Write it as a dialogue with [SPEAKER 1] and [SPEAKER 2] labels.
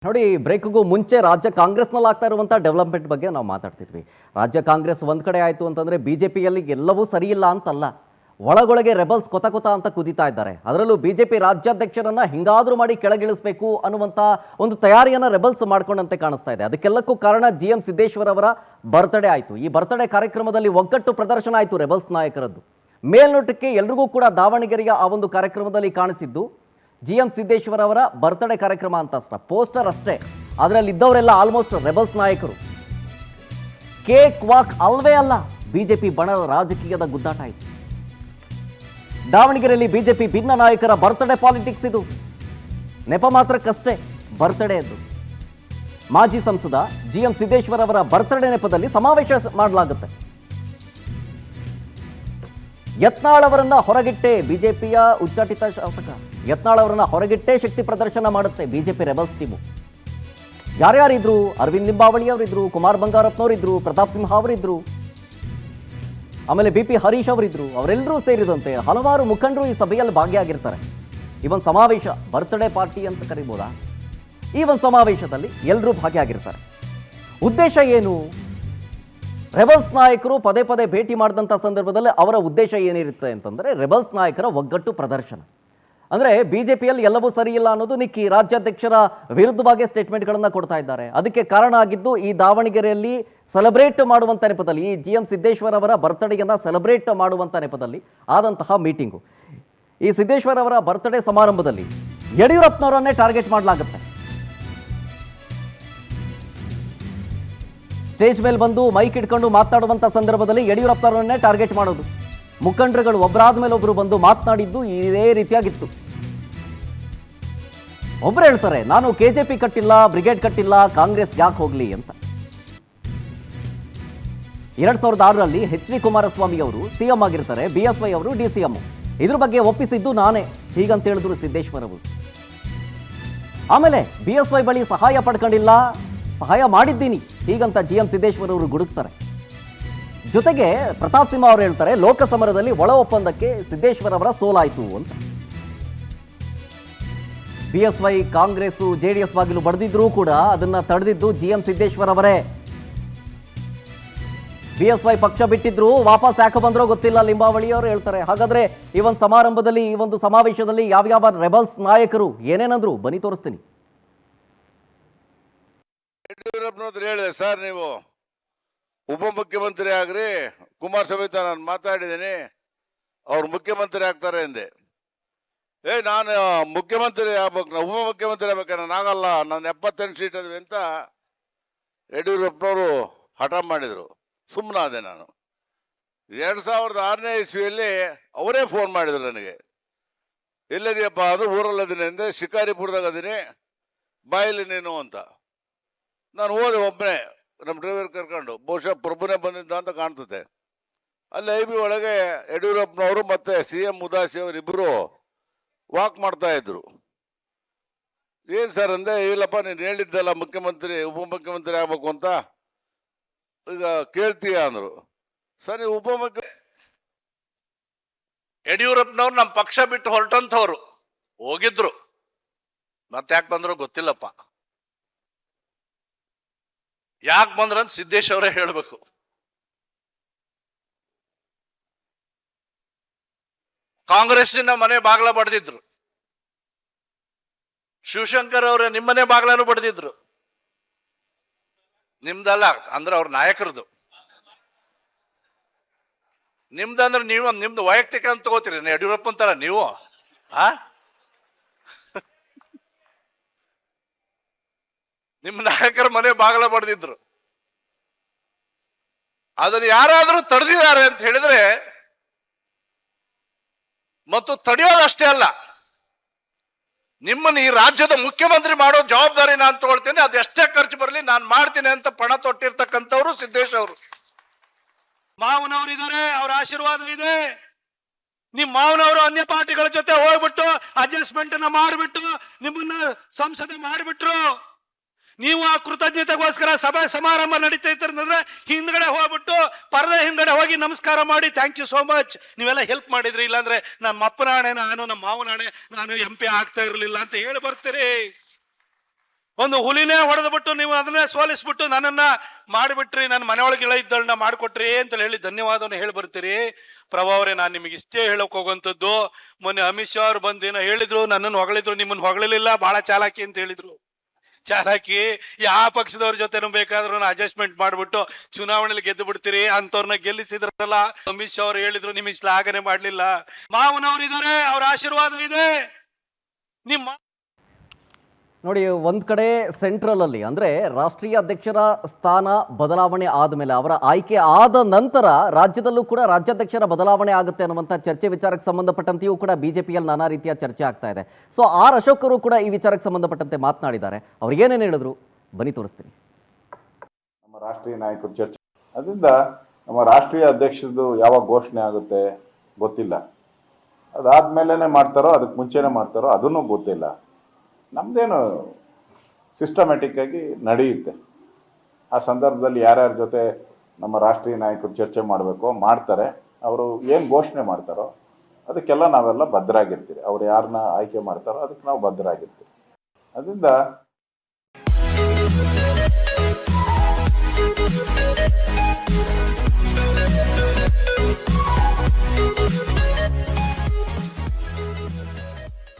[SPEAKER 1] ನೋಡಿ, ಬ್ರೇಕ್ಗೂ ಮುಂಚೆ ರಾಜ್ಯ ಕಾಂಗ್ರೆಸ್ನಲ್ಲಿ ಆಗ್ತಾ ಇರುವಂಥ ಡೆವಲಪ್ಮೆಂಟ್ ಬಗ್ಗೆ ನಾವು ಮಾತಾಡ್ತಿದ್ವಿ. ರಾಜ್ಯ ಕಾಂಗ್ರೆಸ್ ಒಂದು ಕಡೆ ಆಯಿತು ಅಂತಂದರೆ ಬಿಜೆಪಿಯಲ್ಲಿ ಎಲ್ಲವೂ ಸರಿ ಇಲ್ಲ ಅಂತಲ್ಲ, ಒಳಗೊಳಗೆ ರೆಬಲ್ಸ್ ಕೊತ ಅಂತ ಕುದೀತಾ ಇದ್ದಾರೆ. ಅದರಲ್ಲೂ ಬಿಜೆಪಿ ರಾಜ್ಯಾಧ್ಯಕ್ಷರನ್ನ ಹಿಂಗಾದ್ರೂ ಮಾಡಿ ಕೆಳಗಿಳಿಸಬೇಕು ಅನ್ನುವಂಥ ಒಂದು ತಯಾರಿಯನ್ನು ರೆಬಲ್ಸ್ ಮಾಡ್ಕೊಂಡಂತೆ ಕಾಣಿಸ್ತಾ ಇದೆ. ಅದಕ್ಕೆಲ್ಲಕ್ಕೂ ಕಾರಣ GM ಸಿದ್ದೇಶ್ವರ್ ಅವರ ಬರ್ತ್ಡೇ ಆಯಿತು. ಈ ಬರ್ತ್ಡೇ ಕಾರ್ಯಕ್ರಮದಲ್ಲಿ ಒಗ್ಗಟ್ಟು ಪ್ರದರ್ಶನ ಆಯಿತು ರೆಬಲ್ಸ್ ನಾಯಕರದ್ದು. ಮೇಲ್ನೋಟಕ್ಕೆ ಎಲ್ರಿಗೂ ಕೂಡ ದಾವಣಗೆರೆಯ ಆ ಒಂದು ಕಾರ್ಯಕ್ರಮದಲ್ಲಿ ಕಾಣಿಸಿದ್ದು GM ಸಿದ್ದೇಶ್ವರ್ ಅವರ ಬರ್ತ್ಡೇ ಕಾರ್ಯಕ್ರಮ ಅಂತ ಅಷ್ಟೇ, ಪೋಸ್ಟರ್ ಅಷ್ಟೇ. ಅದರಲ್ಲಿ ಇದ್ದವರೆಲ್ಲ ಆಲ್ಮೋಸ್ಟ್ ರೆಬಲ್ಸ್ ನಾಯಕರು. ಕೇಕ್ ವಾಕ್ ಅಲ್ವೇ ಅಲ್ಲ, ಬಿಜೆಪಿ ಬಣದ ರಾಜಕೀಯದ ಗುದ್ದಾಟ ಆಯಿತು. ದಾವಣಗೆರೆಯಲ್ಲಿ ಬಿಜೆಪಿ ಭಿನ್ನ ನಾಯಕರ ಬರ್ತ್ಡೇ ಪಾಲಿಟಿಕ್ಸ್ ಇದು. ನೆಪ ಮಾತ್ರಕ್ಕಷ್ಟೇ ಬರ್ತ್ಡೇ ಎಂದು ಮಾಜಿ ಸಂಸದ GM ಸಿದ್ದೇಶ್ವರ್ ಅವರ ಬರ್ತ್ಡೇ ನೆಪದಲ್ಲಿ ಸಮಾವೇಶ ಮಾಡಲಾಗುತ್ತೆ. ಯತ್ನಾಳ್ ಅವರನ್ನ ಹೊರಗಿಟ್ಟೆ ಬಿಜೆಪಿಯ ಉಚ್ಚಾಟಿತ ಶಾಸಕ ಯತ್ನಾಳ್ ಅವರನ್ನ ಹೊರಗಿಟ್ಟೆ ಶಕ್ತಿ ಪ್ರದರ್ಶನ ಮಾಡುತ್ತೆ ಬಿಜೆಪಿ ರೆಬಲ್ಸ್ ಟೀಮು. ಯಾರ್ಯಾರಿದ್ರು? ಅರವಿಂದ್ ಲಿಂಬಾವಳಿ ಅವರಿದ್ರು, ಕುಮಾರ್ ಬಂಗಾರಪ್ಪನವರಿದ್ರು, ಪ್ರತಾಪ್ ಸಿಂಹ ಅವರಿದ್ರು, ಆಮೇಲೆ BP ಹರೀಶ್ ಅವರಿದ್ರು. ಅವರೆಲ್ಲರೂ ಸೇರಿದಂತೆ ಹಲವಾರು ಮುಖಂಡರು ಈ ಸಭೆಯಲ್ಲಿ ಭಾಗಿಯಾಗಿರ್ತಾರೆ. ಈ ಒಂದು ಸಮಾವೇಶ ಬರ್ತ್ಡೇ ಪಾರ್ಟಿ ಅಂತ ಕರಿಬೋದಾ? ಈ ಒಂದು ಸಮಾವೇಶದಲ್ಲಿ ಎಲ್ಲರೂ ಭಾಗಿಯಾಗಿರ್ತಾರೆ. ಉದ್ದೇಶ ಏನು? ರೆಬಲ್ಸ್ ನಾಯಕರು ಪದೇ ಪದೇ ಭೇಟಿ ಮಾಡಿದಂಥ ಸಂದರ್ಭದಲ್ಲಿ ಅವರ ಉದ್ದೇಶ ಏನಿರುತ್ತೆ ಅಂತಂದರೆ ರೆಬಲ್ಸ್ ನಾಯಕರ ಒಗ್ಗಟ್ಟು ಪ್ರದರ್ಶನ. ಅಂದರೆ ಬಿಜೆಪಿಯಲ್ಲಿ ಎಲ್ಲವೂ ಸರಿ ಇಲ್ಲ ಅನ್ನೋದು ನಿಕ್ಕಿ ರಾಜ್ಯಾಧ್ಯಕ್ಷರ ವಿರುದ್ಧವಾಗಿ ಸ್ಟೇಟ್ಮೆಂಟ್ಗಳನ್ನು ಕೊಡ್ತಾ ಇದ್ದಾರೆ. ಅದಕ್ಕೆ ಕಾರಣ ಆಗಿದ್ದು ಈ ದಾವಣಗೆರೆಯಲ್ಲಿ ಸೆಲೆಬ್ರೇಟ್ ಮಾಡುವಂಥ ನೆಪದಲ್ಲಿ, ಈ GM ಸಿದ್ದೇಶ್ವರ್ ಅವರ ಬರ್ತ್ಡೇಯನ್ನು ಸೆಲೆಬ್ರೇಟ್ ಮಾಡುವಂಥ ನೆಪದಲ್ಲಿ ಆದಂತಹ ಮೀಟಿಂಗು. ಈ ಸಿದ್ದೇಶ್ವರ್ ಅವರ ಬರ್ತ್ಡೇ ಸಮಾರಂಭದಲ್ಲಿ ಯಡಿಯೂರಪ್ಪನವರನ್ನೇ ಟಾರ್ಗೆಟ್ ಮಾಡಲಾಗುತ್ತೆ. ಸ್ಟೇಜ್ ಮೇಲೆ ಬಂದು ಮೈಕ್ ಇಟ್ಕೊಂಡು ಮಾತನಾಡುವಂಥ ಸಂದರ್ಭದಲ್ಲಿ ಯಡಿಯೂರಪ್ಪನವರನ್ನೇ ಟಾರ್ಗೆಟ್ ಮಾಡೋದು. ಮುಖಂಡರುಗಳು ಒಬ್ಬರಾದ ಮೇಲೆ ಒಬ್ಬರು ಬಂದು ಮಾತನಾಡಿದ್ದು ಇದೇ ರೀತಿಯಾಗಿತ್ತು. ಒಬ್ರು ಹೇಳ್ತಾರೆ, ನಾನು KJP ಕಟ್ಟಿಲ್ಲ, ಬ್ರಿಗೇಡ್ ಕಟ್ಟಿಲ್ಲ, ಕಾಂಗ್ರೆಸ್ ಯಾಕೆ ಹೋಗ್ಲಿ ಅಂತ. 2006ರಲ್ಲಿ HD ಕುಮಾರಸ್ವಾಮಿ ಅವರು CM ಆಗಿರ್ತಾರೆ, BSY ಅವರು DCM. ಇದ್ರ ಬಗ್ಗೆ ಒಪ್ಪಿಸಿದ್ದು ನಾನೇ, ಹೀಗಂತ ಹೇಳಿದ್ರು ಸಿದ್ದೇಶ್ವರ್ ಅವರು. ಆಮೇಲೆ BSY ಬಳಿ ಸಹಾಯ ಪಡ್ಕೊಂಡಿಲ್ಲ, ಸಹಾಯ ಮಾಡಿದ್ದೀನಿ ಹೀಗಂತ GM ಸಿದ್ದೇಶ್ವರ್ ಅವರು ಗುಡುಕ್ತಾರೆ. ಜೊತೆಗೆ ಪ್ರತಾಪ್ ಸಿಂಹ ಅವರು ಹೇಳ್ತಾರೆ, ಲೋಕಸಮರದಲ್ಲಿ ಒಳ ಒಪ್ಪಂದಕ್ಕೆ ಸಿದ್ದೇಶ್ವರ್ ಅವರ ಸೋಲಾಯಿತು ಅಂತ. BSY ಕಾಂಗ್ರೆಸ್ JDS ಬಾಗಿಲು ಬಡ್ದಿದ್ರೂ ಕೂಡ ಅದನ್ನ ತಡೆದಿದ್ದು GM ಸಿದ್ದೇಶ್ವರ್ ಅವರೇ. BSY ಪಕ್ಷ ಬಿಟ್ಟಿದ್ರು, ವಾಪಸ್ ಯಾಕೆ ಬಂದ್ರೋ ಗೊತ್ತಿಲ್ಲ ಲಿಂಬಾವಳಿ ಅವರು ಹೇಳ್ತಾರೆ. ಹಾಗಾದ್ರೆ ಈ ಒಂದು ಸಮಾರಂಭದಲ್ಲಿ, ಈ ಒಂದು ಸಮಾವೇಶದಲ್ಲಿ ಯಾವ್ಯಾವ ರೆಬಲ್ಸ್ ನಾಯಕರು ಏನೇನಂದ್ರು ಬನ್ನಿ ತೋರಿಸ್ತೀನಿ.
[SPEAKER 2] ಯಡಿಯೂರಪ್ಪನವ್ರು ಹೇಳಿದೆ, ಸರ್ ನೀವು ಉಪಮುಖ್ಯಮಂತ್ರಿ ಆಗ್ರಿ, ಕುಮಾರಸ್ವಾಮಿ ನಾನು ಮಾತಾಡಿದ್ದೀನಿ, ಅವ್ರು ಮುಖ್ಯಮಂತ್ರಿ ಆಗ್ತಾರೆ ಎಂದೆ. ನಾನು ಮುಖ್ಯಮಂತ್ರಿ ಆಗ್ಬೇಕು, ನಾ ಉಪಮುಖ್ಯಮಂತ್ರಿ ಆಗ್ಬೇಕು, ನಾನು ಆಗಲ್ಲ, ನಾನು 78 ಸೀಟ್ ಅದ್ವಿ ಅಂತ ಯಡಿಯೂರಪ್ಪನವರು ಹಠ ಮಾಡಿದ್ರು. ಸುಮ್ಮನಾದೆ ನಾನು. 2006ನೇ ಇಸ್ವಿಯಲ್ಲಿ ಅವರೇ ಫೋನ್ ಮಾಡಿದ್ರು ನನಗೆ, ಎಲ್ಲದಿಯಪ್ಪ ಅದು ಊರಲ್ಲದೀನಿ ಅಂದೆ, ಶಿಕಾರಿಪುರದಾಗ ಅದೀನಿ, ಬಾಯಿಲಿ ನೀನು ಅಂತ. ನಾನು ಹೋದೆ ಒಬ್ಬನೇ, ನಮ್ಮ ಡ್ರೈವರ್ ಕರ್ಕೊಂಡು, ಬಹುಶಃ ಪ್ರಭುನೇ ಬಂದಿದ್ದ ಅಂತ ಕಾಣ್ತದೆ. ಅಲ್ಲಿ IB ಒಳಗೆ ಯಡಿಯೂರಪ್ಪನವರು ಮತ್ತೆ CM ಉದಾಸಿ ಅವರಿಬ್ಬರು ವಾಕ್ ಮಾಡ್ತಾ ಇದ್ರು. ಏನ್ ಸರ್ ಅಂದೆ, ಇಲ್ಲಪ್ಪ ನೀನು ಹೇಳಿದ್ದಲ್ಲ ಮುಖ್ಯಮಂತ್ರಿ ಉಪಮುಖ್ಯಮಂತ್ರಿ ಆಗ್ಬೇಕು ಅಂತ, ಈಗ ಕೇಳ್ತೀಯ ಅಂದ್ರು. ಸರಿ,
[SPEAKER 3] ಯಡಿಯೂರಪ್ಪನವ್ರು ನಮ್ಮ ಪಕ್ಷ ಬಿಟ್ಟು ಹೊರಟಂತವ್ರು ಹೋಗಿದ್ರು, ಮತ್ತೆ ಯಾಕೆ ಬಂದ್ರು ಗೊತ್ತಿಲ್ಲಪ್ಪ. ಯಾಕೆ ಬಂದ್ರಂತ ಸಿದ್ದೇಶ್ ಅವರೇ ಹೇಳ್ಬೇಕು. ಕಾಂಗ್ರೆಸ್ಸಿನ ಮನೆ ಬಾಗ್ಲ ಬಡ್ದಿದ್ರು, ಶಿವಶಂಕರ್ ಅವರೇ ನಿಮ್ಮನೆ ಬಾಗ್ಲನು ಬಡ್ದಿದ್ರು. ನಿಮ್ದಲ್ಲ ಅಂದ್ರೆ ಅವ್ರ ನಾಯಕರದು. ನಿಮ್ದಂದ್ರೆ ನೀವು ನಿಮ್ದು ವೈಯಕ್ತಿಕ ಅಂತ ತಗೋತೀರಿ, ಯಡಿಯೂರಪ್ಪ ಅಂತಾರ ನೀವು. ನಿಮ್ಮ ನಾಯಕರ ಮನೆ ಬಾಗಲ ಬಡ್ದಿದ್ರು. ಅದನ್ನು ಯಾರಾದ್ರೂ ತಡೆದಿದ್ದಾರೆ ಅಂತ ಹೇಳಿದ್ರೆ, ಮತ್ತು ತಡೆಯೋದಷ್ಟೇ ಅಲ್ಲ, ನಿಮ್ಮನ್ನು ಈ ರಾಜ್ಯದ ಮುಖ್ಯಮಂತ್ರಿ ಮಾಡೋ ಜವಾಬ್ದಾರಿ ನಾನು ತಗೊಳ್ತೇನೆ, ಅದು ಎಷ್ಟೇ ಖರ್ಚು ಬರಲಿ ನಾನು ಮಾಡ್ತೀನಿ ಅಂತ ಪಣ ತೊಟ್ಟಿರ್ತಕ್ಕಂಥವ್ರು ಸಿದ್ದೇಶ್ ಅವರು.
[SPEAKER 4] ಮಾವನವರು ಇದ್ದಾರೆ, ಅವ್ರ ಆಶೀರ್ವಾದ ಇದೆ. ನಿಮ್ ಮಾವನವರು ಅನ್ಯ ಪಾರ್ಟಿಗಳ ಜೊತೆ ಹೋಗ್ಬಿಟ್ಟು ಅಡ್ಜಸ್ಟ್ಮೆಂಟ್ ಅನ್ನ ಮಾಡಿಬಿಟ್ಟು ನಿಮ್ಮನ್ನ ಸಂಸದೆ ಮಾಡಿಬಿಟ್ರು. ನೀವು ಆ ಕೃತಜ್ಞತೆಗೋಸ್ಕರ ಸಭೆ ಸಮಾರಂಭ ನಡೀತಾ ಇತ್ತಂದ್ರೆ ಹಿಂದ್ಗಡೆ ಹೋಗ್ಬಿಟ್ಟು ಪರದೆ ಹಿಂದ್ಗಡೆ ಹೋಗಿ ನಮಸ್ಕಾರ ಮಾಡಿ ಥ್ಯಾಂಕ್ ಯು ಸೋ ಮಚ್, ನೀವೆಲ್ಲ ಹೆಲ್ಪ್ ಮಾಡಿದ್ರಿ, ಇಲ್ಲಾಂದ್ರೆ ನಮ್ಮ ಅಪ್ಪನ ಹಣೆ ನಾನು, ನಮ್ಮ ಮಾವನ ಹಣೆ ನಾನು MP ಆಗ್ತಾ ಇರ್ಲಿಲ್ಲ ಅಂತ ಹೇಳಿ ಬರ್ತೀರಿ. ಒಂದು ಹುಲಿನೇ ಹೊಡೆದ್ಬಿಟ್ಟು ನೀವು ಅದನ್ನೇ ಸೋಲಿಸ್ಬಿಟ್ಟು ನನ್ನನ್ನ ಮಾಡಿಬಿಟ್ರಿ, ನನ್ನ ಮನೆಯೊಳಗೆ ಇಳ ಇದ್ದಳನ್ನ ಮಾಡಿಕೊಟ್ರಿ ಅಂತ ಹೇಳಿ ಧನ್ಯವಾದವನ್ನು ಹೇಳಿ ಬರ್ತೀರಿ. ಪ್ರಭಾ ಅವರೇ, ನಾನು ನಿಮಗೆ ಇಷ್ಟೇ ಹೇಳಕ್ ಹೋಗುವಂಥದ್ದು, ಮೊನ್ನೆ ಅಮಿತ್ ಶಾ ಅವ್ರು ಬಂದು ಏನೋ ಹೇಳಿದ್ರು, ನನ್ನನ್ನು ಹೊಗಳಿದ್ರು, ನಿಮ್ಮನ್ನು ಹೊಗಳಿಲಿಲ್ಲ, ಬಹಳ ಚಾಲಾಕಿ ಅಂತ ಹೇಳಿದ್ರು. ಚಾಲಾಕಿ ಯಾವ ಪಕ್ಷದವ್ರ ಜೊತೆನೂ ಬೇಕಾದ್ರೂ ಅಡ್ಜಸ್ಟ್ಮೆಂಟ್ ಮಾಡ್ಬಿಟ್ಟು ಚುನಾವಣೆಯಲ್ಲಿ ಗೆದ್ದು ಬಿಡ್ತೀರಿ. ಅಂತವ್ರನ್ನ ಗೆಲ್ಲಿಸಿದ್ರಲ್ಲ, ಅಮಿತ್ ಶಾ ಅವ್ರು ಹೇಳಿದ್ರು, ನಿಮಗೆ ಶ್ಲಾಘನೆ ಮಾಡ್ಲಿಲ್ಲ. ಮಾವನವ್ರು ಇದಾರೆ, ಅವ್ರ ಆಶೀರ್ವಾದ ಇದೆ. ನಿಮ್ಮ
[SPEAKER 1] ನೋಡಿ, ಒಂದು ಕಡೆ ಸೆಂಟ್ರಲಲ್ಲಿ ಅಂದರೆ ರಾಷ್ಟ್ರೀಯ ಅಧ್ಯಕ್ಷರ ಸ್ಥಾನ ಬದಲಾವಣೆ ಆದಮೇಲೆ, ಅವರ ಆಯ್ಕೆ ಆದ ನಂತರ ರಾಜ್ಯದಲ್ಲೂ ಕೂಡ ರಾಜ್ಯಾಧ್ಯಕ್ಷರ ಬದಲಾವಣೆ ಆಗುತ್ತೆ ಅನ್ನುವಂಥ ಚರ್ಚೆ ವಿಚಾರಕ್ಕೆ ಸಂಬಂಧಪಟ್ಟಂತೆಯೂ ಕೂಡ ಬಿಜೆಪಿಯಲ್ಲಿ ನಾನಾ ರೀತಿಯ ಚರ್ಚೆ ಆಗ್ತಾ ಇದೆ. ಸೊ ಆರ್ ಅಶೋಕ್ ಅವರು ಕೂಡ ಈ ವಿಚಾರಕ್ಕೆ ಸಂಬಂಧಪಟ್ಟಂತೆ ಮಾತನಾಡಿದ್ದಾರೆ. ಅವ್ರು ಏನೇನು ಹೇಳಿದ್ರು ಬನ್ನಿ ತೋರಿಸ್ತೀನಿ.
[SPEAKER 5] ನಮ್ಮ ರಾಷ್ಟ್ರೀಯ ನಾಯಕರು ಚರ್ಚೆ, ಅದರಿಂದ ನಮ್ಮ ರಾಷ್ಟ್ರೀಯ ಅಧ್ಯಕ್ಷರದ್ದು ಯಾವಾಗ ಘೋಷಣೆ ಆಗುತ್ತೆ ಗೊತ್ತಿಲ್ಲ. ಅದಾದ್ಮೇಲೆ ಮಾಡ್ತಾರೋ ಅದಕ್ಕೆ ಮುಂಚೆನೇ ಮಾಡ್ತಾರೋ ಅದನ್ನು ಗೊತ್ತಿಲ್ಲ. ನಮ್ದೇನು ಸಿಸ್ಟಮ್ಯಾಟಿಕ್ ಆಗಿ ನಡೆಯುತ್ತೆ. ಆ ಸಂದರ್ಭದಲ್ಲಿ ಯಾರ್ಯಾರ ಜೊತೆ ನಮ್ಮ ರಾಷ್ಟ್ರೀಯ ನಾಯಕರು ಚರ್ಚೆ ಮಾಡಬೇಕೋ ಮಾಡ್ತಾರೆ. ಅವರು ಏನು ಘೋಷಣೆ ಮಾಡ್ತಾರೋ ಅದಕ್ಕೆಲ್ಲ ನಾವೆಲ್ಲ ಬದ್ಧರಾಗಿರ್ತೀವಿ. ಅವ್ರು ಯಾರನ್ನ ಆಯ್ಕೆ ಮಾಡ್ತಾರೋ ಅದಕ್ಕೆ ನಾವು ಬದ್ಧರಾಗಿರ್ತೀವಿ. ಅದರಿಂದ